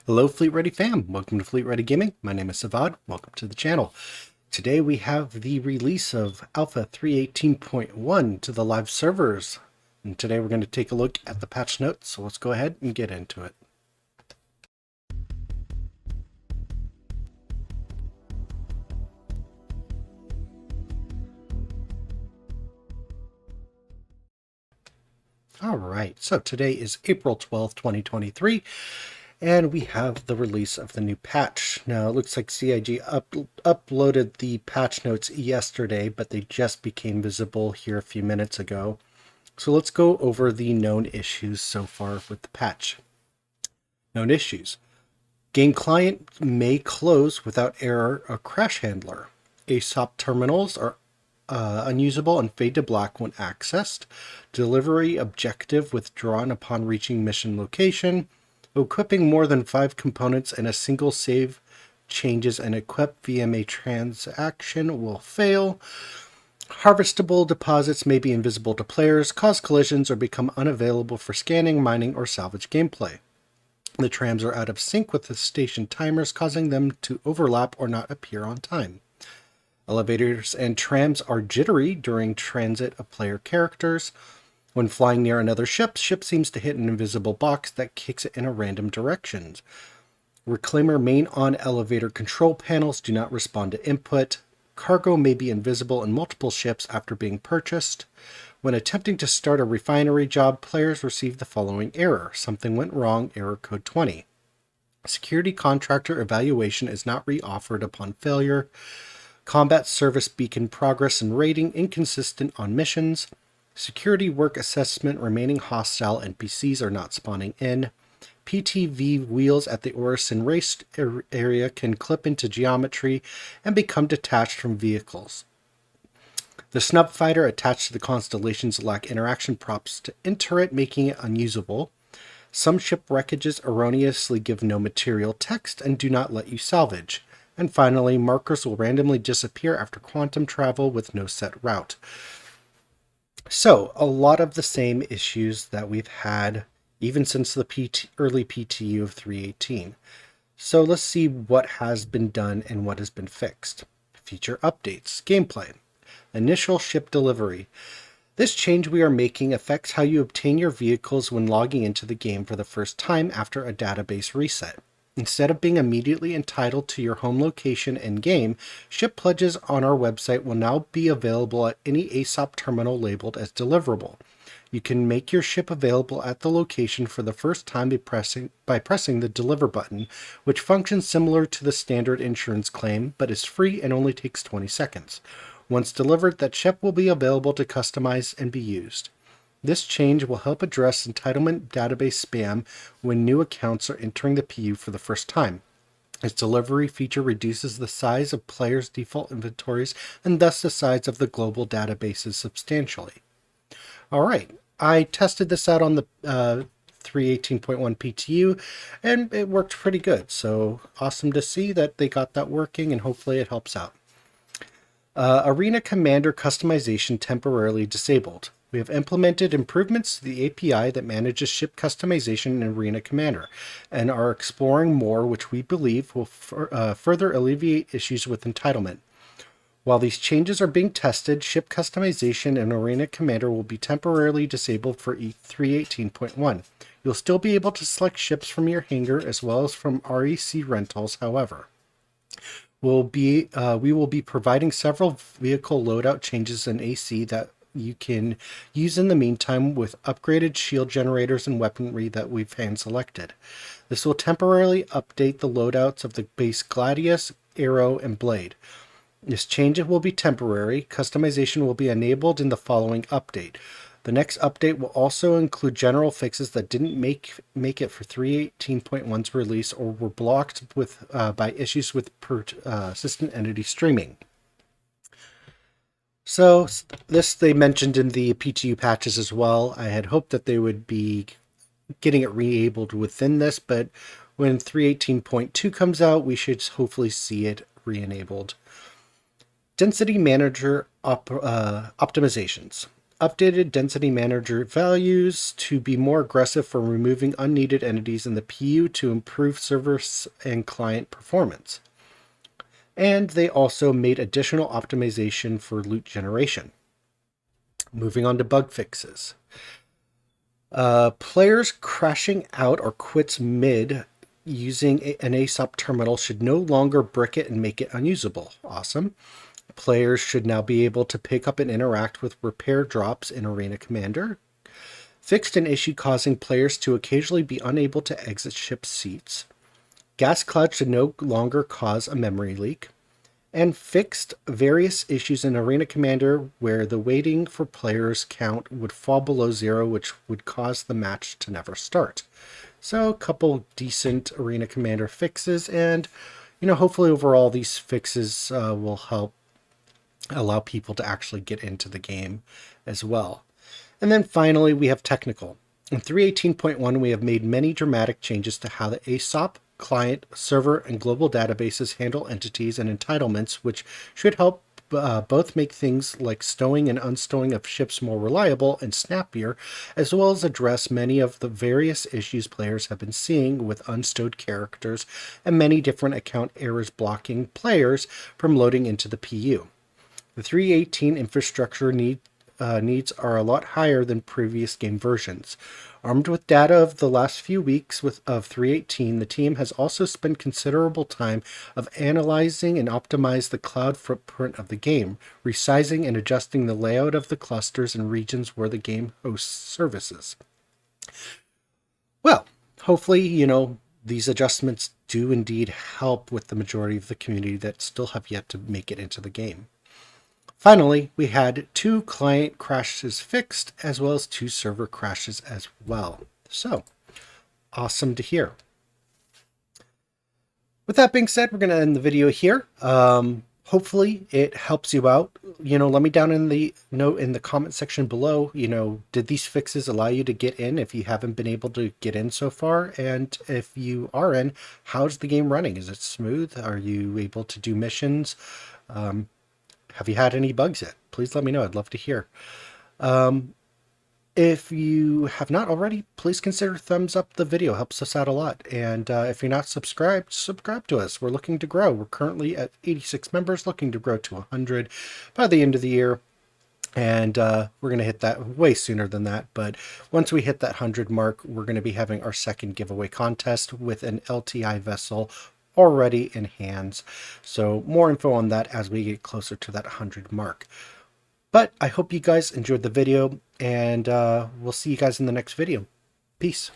Hello Fleet Ready fam, welcome to Fleet Ready Gaming. My name is Savad, welcome to the channel. Today we have the release of Alpha 3.18.1 to the live servers. And today we're going to take a look at the patch notes, so let's go ahead and get into it. Alright, so today is April 12th, 2023. And we have the release of the new patch. Now, it looks like CIG uploaded the patch notes yesterday, but they just became visible here a few minutes ago. So let's go over the known issues so far with the patch. Known issues. Game client may close without error or crash handler. ASOP terminals are unusable and fade to black when accessed. Delivery objective withdrawn upon reaching mission location. Equipping more than 5 components in a single save changes an equip VMA transaction will fail. Harvestable deposits may be invisible to players, cause collisions, or become unavailable for scanning, mining, or salvage gameplay. The trams are out of sync with the station timers, causing them to overlap or not appear on time. Elevators and trams are jittery during transit of player characters. When flying near another ship seems to hit an invisible box that kicks it in a random direction. Reclaimer main on elevator control panels do not respond to input. Cargo may be invisible in multiple ships after being purchased. When attempting to start a refinery job, players receive the following error. Something went wrong, error code 20. Security contractor evaluation is not re-offered upon failure. Combat service beacon progress and rating inconsistent on missions. Security work assessment remaining hostile NPCs are not spawning in. PTV wheels at the Orison race area can clip into geometry and become detached from vehicles. The snub fighter attached to the constellations lack interaction props to enter it, making it unusable. Some ship wreckages erroneously give no material text and do not let you salvage. And finally, markers will randomly disappear after quantum travel with no set route. So, a lot of the same issues that we've had even since the early PTU of 3.18. So let's see what has been done and what has been fixed. Feature updates. Gameplay. Initial ship delivery. This change we are making affects how you obtain your vehicles when logging into the game for the first time after a database reset. Instead of being immediately entitled to your home location in-game, ship pledges on our website will now be available at any ASOP terminal labeled as deliverable. You can make your ship available at the location for the first time by pressing the deliver button, which functions similar to the standard insurance claim, but is free and only takes 20 seconds. Once delivered, that ship will be available to customize and be used. This change will help address entitlement database spam when new accounts are entering the PU for the first time. Its delivery feature reduces the size of players' default inventories and thus the size of the global databases substantially. Alright, I tested this out on the 3.18.1 PTU and it worked pretty good, so awesome to see that they got that working and hopefully it helps out. Arena Commander customization temporarily disabled. We have implemented improvements to the API that manages ship customization in Arena Commander, and are exploring more which we believe will further alleviate issues with entitlement. While these changes are being tested, ship customization in Arena Commander will be temporarily disabled for 3.18.1. You'll still be able to select ships from your hangar as well as from REC rentals, however. We will be providing several vehicle loadout changes in AC that you can use in the meantime with upgraded shield generators and weaponry that we've hand selected. This will temporarily update the loadouts of the base Gladius, Arrow, and Blade. This change will be temporary. Customization will be enabled in the following update. The next update will also include general fixes that didn't make it for 3.18.1's release or were blocked by issues with persistent entity streaming. So this they mentioned in the PTU patches as well. I had hoped that they would be getting it re-enabled within this, but when 3.18.2 comes out, we should hopefully see it re-enabled. Density Manager optimizations. updated density manager values to be more aggressive for removing unneeded entities in the PU to improve server and client performance. And they also made additional optimization for loot generation. Moving on to bug fixes. Players crashing out or quits mid using an ASOP terminal should no longer brick it and make it unusable. Awesome. Players should now be able to pick up and interact with repair drops in Arena Commander. Fixed an issue causing players to occasionally be unable to exit ship seats. Gas cloud should no longer cause a memory leak. And fixed various issues in Arena Commander where the waiting for players count would fall below 0, which would cause the match to never start. So a couple decent Arena Commander fixes, and hopefully overall these fixes will help allow people to actually get into the game as well. And then finally we have technical. In 3.18.1 we have made many dramatic changes to how the ASOP, client, server, and global databases handle entities and entitlements, which should help both make things like stowing and unstowing of ships more reliable and snappier, as well as address many of the various issues players have been seeing with unstowed characters and many different account errors blocking players from loading into the PU. The 3.18 infrastructure needs are a lot higher than previous game versions. Armed with data of the last few weeks of 3.18, the team has also spent considerable time of analyzing and optimize the cloud footprint of the game, resizing and adjusting the layout of the clusters and regions where the game hosts services. Well, hopefully, these adjustments do indeed help with the majority of the community that still have yet to make it into the game. Finally, we had 2 client crashes fixed, as well as 2 server crashes as well. So, awesome to hear. With that being said, we're going to end the video here. Hopefully it helps you out. Let me down in the note in the comment section below, did these fixes allow you to get in if you haven't been able to get in so far? And if you are in, how's the game running? Is it smooth? Are you able to do missions? Have you had any bugs yet? Please let me know. I'd love to hear. If you have not already, please consider thumbs up the video. Helps us out a lot. And if you're not subscribed, subscribe to us. We're looking to grow. We're currently at 86 members, looking to grow to 100 by the end of the year. And we're going to hit that way sooner than that. But once we hit that 100 mark, we're going to be having our second giveaway contest with an LTI vessel already in hands. So more info on that as we get closer to that 100 mark. But I hope you guys enjoyed the video, and we'll see you guys in the next video. Peace.